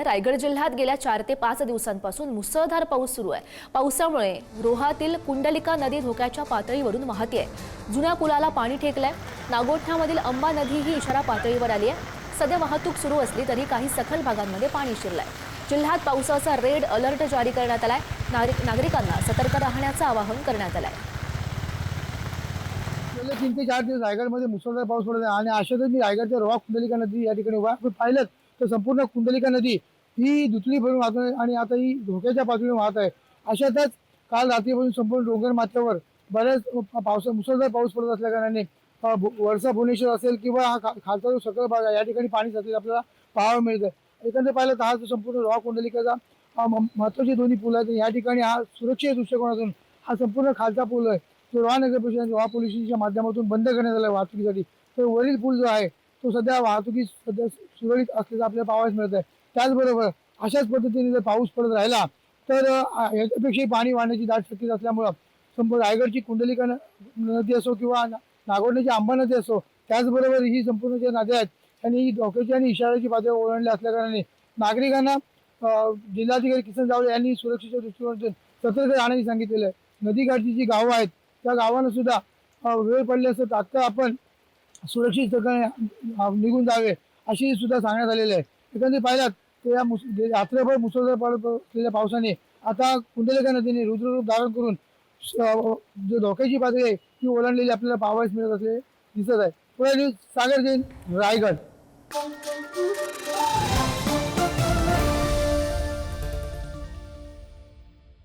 रायगड जिल्ह्यात गेल्या 4 ते 5 दिवसांपासून मुसळधार पाऊस सुरू आहे। पावसामुळे रोहातील कुंडलिका नदी धोक्याच्या पातळीवरून वाहतेय। जुन्या पुलाला पाणी ठेकलंय। नागोठण्यामधील अंबा नदी ही इशारा पातळीवर आली आहे। सध्या वाहतूक सुरू असली तरी काही सखल भागांमध्ये पाणी शिरलंय। जिल्ह्यात पावसाचा रेड अलर्ट जारी करण्यात आलाय। नागरिकांना सतर्क राहण्याचं आवाहन करण्यात आलंय। गेले 3 ते 4 दिवस रायगडमध्ये मुसळधार पाऊस पडत आहे आणि अशातच मी रायगडच्या रोहा कुंडलिका नदी या ठिकाणी उभा आहे। पाहिलं तर संपूर्ण कुंडलिका नदी ही दुथडी भरून वाहत आहे आणि आता ही धोक्याच्या पातळीवर वाहत आहे। अशातच काल रात्रीपासून संपूर्ण डोंगर माथ्यावर बऱ्याच मुसळधार पाऊस पडत असल्या कारणाने वरचा भुवनेश्वर असेल किंवा हा खालचा जो सकल भाग आहे या ठिकाणी पाणी साचलेलं आपल्याला पाहायला मिळतं। एकंदर पाहिलं तर हा जो संपूर्ण रोहा कुंडलिकाचा महत्त्वाचे दोन्ही पूल आहेत। या ठिकाणी हा सुरक्षेच्या दृष्टिकोनातून हा संपूर्ण खालचा पूल आहे तो रोहा नगर परिषद रोहा पोलीस स्टेशनच्या माध्यमातून बंद करण्यात आला वाहतुकीसाठी। तर वरील पूल जो आहे तो सध्या वाहतुकी सध्या सुरळीत असल्याचं आपल्याला पाहायला मिळत आहे। त्याचबरोबर अशाच पद्धतीने जर पाऊस पडत राहिला तर याच्यापेक्षाही पाणी वाढण्याची दाट शक्यता असल्यामुळं संपूर्ण रायगडची कुंडलिका नदी असो किंवा नागोठण्याची अंबा नदी असो, त्याचबरोबर ही संपूर्ण ज्या नद्या आहेत त्यांनी ही धोक्याची आणि इशाऱ्याची पातळी ओलांडली असल्याकारणाने नागरिकांना जिल्हाधिकारी किसन जावळे यांनी सुरक्षेच्या दृष्टिकोनातून सतर्क राहण्याची सांगितलेलं आहे। नदीकाठची जी गावं आहेत त्या गावांना सुद्धा वेळ पडली असं तात्काळ आपण सुरक्षित ठिकाणी निघून जावे अशी सुद्धा सांगण्यात आलेलं आहे। एकंदरीत पाहिलात तर या रात्रभर मुसळधार पडत असलेल्या पावसाने आता कुंडलिका नदीने रुद्ररूप धारण करून जो धोक्याची पातळी आहे ती ओलांडलेली आपल्याला पाहावयास मिळत असले दिसत आहे। पुढे न्यूज सागर जैन, रायगड।